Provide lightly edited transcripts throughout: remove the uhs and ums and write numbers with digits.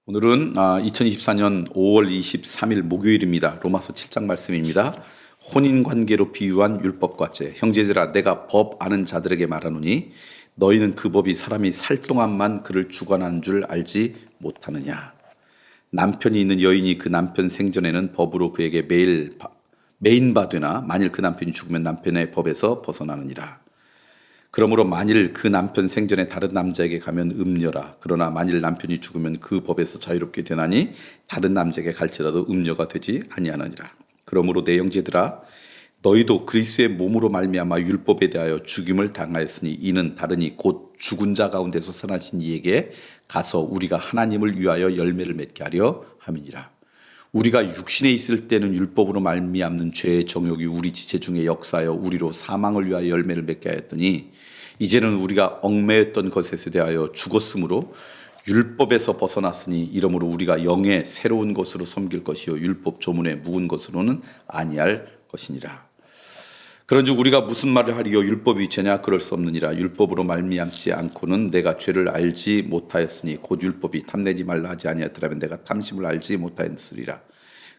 오늘은 2024년 5월 23일 목요일입니다. 로마서 7장 말씀입니다. 혼인관계로 비유한 율법과 죄. 형제들아 내가 법 아는 자들에게 말하노니 너희는 그 법이 사람이 살 동안만 그를 주관하는 줄 알지 못하느냐. 남편이 있는 여인이 그 남편 생전에는 법으로 그에게 매인바 되나 만일 그 남편이 죽으면 남편의 법에서 벗어나느니라. 그러므로 만일 그 남편 생전에 다른 남자에게 가면 음녀라. 그러나 만일 남편이 죽으면 그 법에서 자유롭게 되나니 다른 남자에게 갈지라도 음녀가 되지 아니하느니라. 그러므로 내 형제들아 너희도 그리스도의 몸으로 말미암아 율법에 대하여 죽임을 당하였으니 이는 다르니 곧 죽은 자 가운데서 살아나신 이에게 가서 우리가 하나님을 위하여 열매를 맺게 하려 함이니라. 우리가 육신에 있을 때는 율법으로 말미암는 죄의 정욕이 우리 지체 중에 역사하여 우리로 사망을 위하여 열매를 맺게 하였더니 이제는 우리가 얽매였던 것에 대하여 죽었으므로 율법에서 벗어났으니 이러므로 우리가 영의 새로운 것으로 섬길 것이요 율법 조문에 묵은 것으로는 아니할 것이니라. 그런즉 우리가 무슨 말을 하리요 율법이 죄냐 그럴 수 없느니라. 율법으로 말미암지 않고는 내가 죄를 알지 못하였으니 곧 율법이 탐내지 말라 하지 아니하더라면 내가 탐심을 알지 못하였으리라.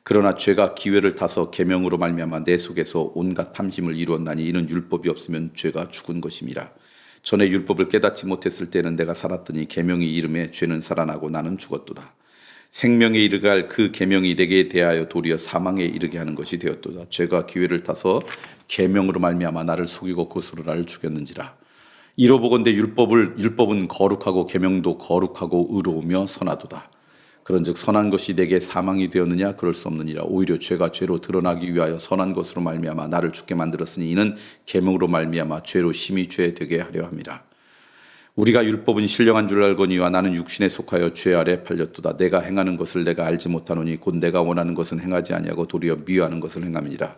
그러나 죄가 기회를 타서 계명으로 말미암아 내 속에서 온갖 탐심을 이루었나니 이는 율법이 없으면 죄가 죽은 것임이라. 전에 율법을 깨닫지 못했을 때는 내가 살았더니 계명이 이름에 죄는 살아나고 나는 죽었도다. 생명에 이르게 할 그 계명이 내게 대하여 도리어 사망에 이르게 하는 것이 되었도다. 죄가 기회를 타서 계명으로 말미암아 나를 속이고 그것으로 나를 죽였는지라. 이로보건대 율법은 거룩하고 계명도 거룩하고 의로우며 선하도다. 그런즉 선한 것이 내게 사망이 되었느냐 그럴 수 없느니라. 오히려 죄가 죄로 드러나기 위하여 선한 것으로 말미암아 나를 죽게 만들었으니 이는 계명으로 말미암아 죄로 심히 죄 되게 하려 함이라. 우리가 율법은 신령한 줄 알거니와 나는 육신에 속하여 죄 아래 팔렸도다. 내가 행하는 것을 내가 알지 못하노니 곧 내가 원하는 것은 행하지 아니하고 도리어 미워하는 것을 행함이니라.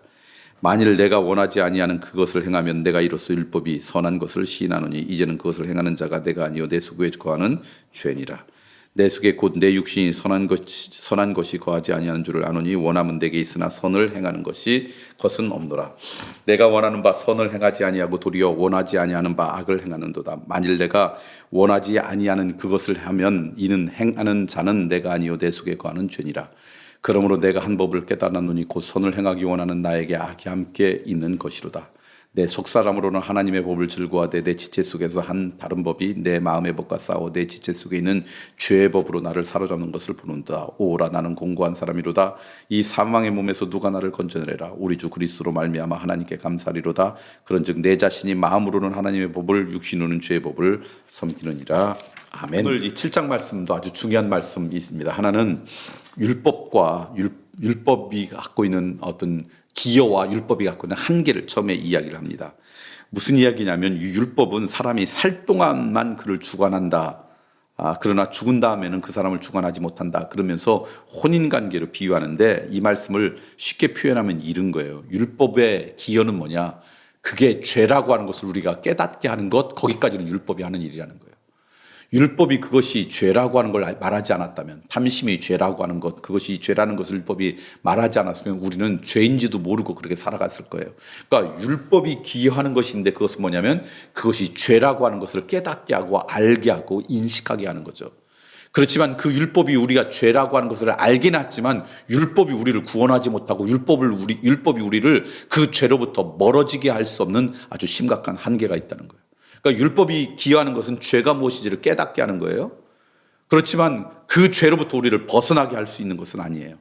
만일 내가 원하지 아니하는 그것을 행하면 내가 이로써 율법이 선한 것을 시인하노니 이제는 그것을 행하는 자가 내가 아니요 내 속에 거하는 죄니라. 내 속에 곧 내 육신이 선한 것이 거하지 아니하는 줄을 아노니 원함은 내게 있으나 선을 행하는 것은 없노라. 내가 원하는 바 선을 행하지 아니하고 도리어 원하지 아니하는 바 악을 행하는도다. 만일 내가 원하지 아니하는 그것을 하면 이는 행하는 자는 내가 아니요 내 속에 거하는 죄니라. 그러므로 내가 한 법을 깨달았노니 곧 선을 행하기 원하는 나에게 악이 함께 있는 것이로다. 내 속사람으로는 하나님의 법을 즐거워하되 내 지체 속에서 한 다른 법이 내 마음의 법과 싸워 내 지체 속에 있는 죄의 법으로 나를 사로잡는 것을 보는다. 오라 나는 공고한 사람이로다. 이 사망의 몸에서 누가 나를 건져내리라. 우리 주 그리스도로 말미암아 하나님께 감사리로다. 그런즉 내 자신이 마음으로는 하나님의 법을 육신으로는 죄의 법을 섬기느니라. 아멘. 오늘 이 7장 말씀도 아주 중요한 말씀이 있습니다. 하나는 율법과 율법이 갖고 있는 어떤 기여와 율법이 갖고 있는 한계를 처음에 이야기를 합니다. 무슨 이야기냐면 율법은 사람이 살 동안만 그를 주관한다. 그러나 죽은 다음에는 그 사람을 주관하지 못한다. 그러면서 혼인관계로 비유하는데 이 말씀을 쉽게 표현하면 이런 거예요. 율법의 기여는 뭐냐? 그게 죄라고 하는 것을 우리가 깨닫게 하는 것, 거기까지는 율법이 하는 일이라는 거예요. 율법이 그것이 죄라고 하는 걸 말하지 않았다면, 탐심이 죄라고 하는 것, 그것이 죄라는 것을 율법이 말하지 않았으면 우리는 죄인지도 모르고 그렇게 살아갔을 거예요. 그러니까 율법이 기여하는 것인데 그것은 뭐냐면 그것이 죄라고 하는 것을 깨닫게 하고 알게 하고 인식하게 하는 거죠. 그렇지만 그 율법이 우리가 죄라고 하는 것을 알긴 했지만 율법이 우리를 구원하지 못하고 율법이 우리를 그 죄로부터 멀어지게 할 수 없는 아주 심각한 한계가 있다는 거예요. 그러니까 율법이 기여하는 것은 죄가 무엇인지를 깨닫게 하는 거예요. 그렇지만 그 죄로부터 우리를 벗어나게 할 수 있는 것은 아니에요.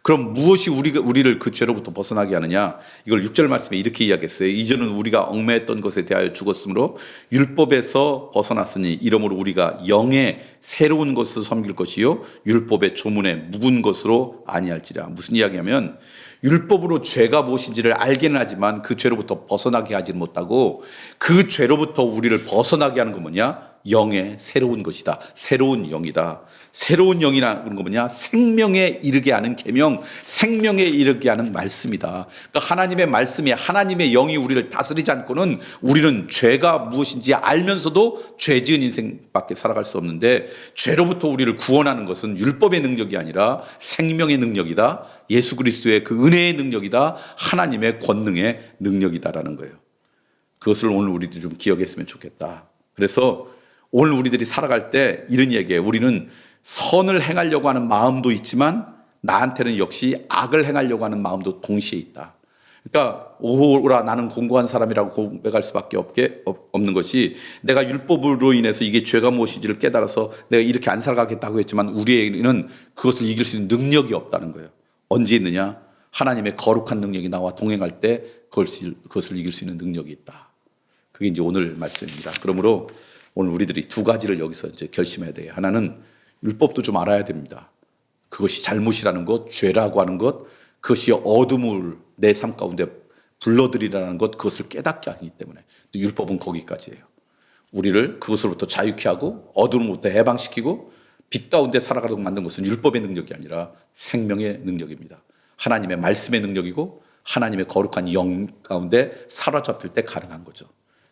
그럼 무엇이 우리를 그 죄로부터 벗어나게 하느냐? 이걸 6절 말씀에 이렇게 이야기했어요. 이전은 우리가 얽매였던 것에 대하여 죽었으므로 율법에서 벗어났으니 이러므로 우리가 영의 새로운 것을 섬길 것이요 율법의 조문에 묵은 것으로 아니할지라. 무슨 이야기냐면 율법으로 죄가 무엇인지를 알기는 하지만 그 죄로부터 벗어나게 하지 못하고 그 죄로부터 우리를 벗어나게 하는 건 뭐냐? 영의 새로운 것이다. 새로운 영이다. 새로운 영이라는 건 뭐냐? 생명에 이르게 하는 계명, 생명에 이르게 하는 말씀이다. 그러니까 하나님의 말씀이 하나님의 영이 우리를 다스리지 않고는 우리는 죄가 무엇인지 알면서도 죄 지은 인생밖에 살아갈 수 없는데 죄로부터 우리를 구원하는 것은 율법의 능력이 아니라 생명의 능력이다. 예수 그리스도의 그 은혜의 능력이다. 하나님의 권능의 능력이다라는 거예요. 그것을 오늘 우리도 좀 기억했으면 좋겠다. 그래서 오늘 우리들이 살아갈 때 이런 얘기예요. 우리는 선을 행하려고 하는 마음도 있지만 나한테는 역시 악을 행하려고 하는 마음도 동시에 있다. 그러니까 오라 나는 공고한 사람이라고 고백할 수밖에 없는 것이 내가 율법으로 인해서 이게 죄가 무엇인지를 깨달아서 내가 이렇게 안 살아가겠다고 했지만 우리에게는 그것을 이길 수 있는 능력이 없다는 거예요. 언제 있느냐? 하나님의 거룩한 능력이 나와 동행할 때 그것을 이길 수 있는 능력이 있다. 그게 이제 오늘 말씀입니다. 그러므로 오늘 우리들이 두 가지를 여기서 이제 결심해야 돼요. 하나는 율법도 좀 알아야 됩니다. 그것이 잘못이라는 것, 죄라고 하는 것, 그것이 어둠을 내 삶 가운데 불러들이라는 것, 그것을 깨닫게 하기 때문에 율법은 거기까지예요. 우리를 그것으로부터 자유케 하고 어둠으로부터 해방시키고 빛 가운데 살아가도록 만든 것은 율법의 능력이 아니라 생명의 능력입니다. 하나님의 말씀의 능력이고 하나님의 거룩한 영 가운데 사로잡힐 때 가능한 거죠.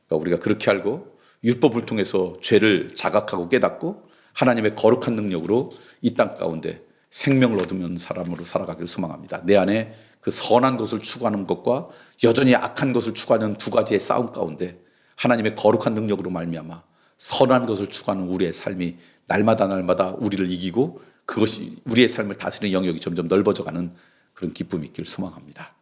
그러니까 우리가 그렇게 알고 율법을 통해서 죄를 자각하고 깨닫고 하나님의 거룩한 능력으로 이 땅 가운데 생명을 얻으면 사람으로 살아가기를 소망합니다. 내 안에 그 선한 것을 추구하는 것과 여전히 악한 것을 추구하는 두 가지의 싸움 가운데 하나님의 거룩한 능력으로 말미암아 선한 것을 추구하는 우리의 삶이 날마다 우리를 이기고 그것이 우리의 삶을 다스리는 영역이 점점 넓어져가는 그런 기쁨이 있기를 소망합니다.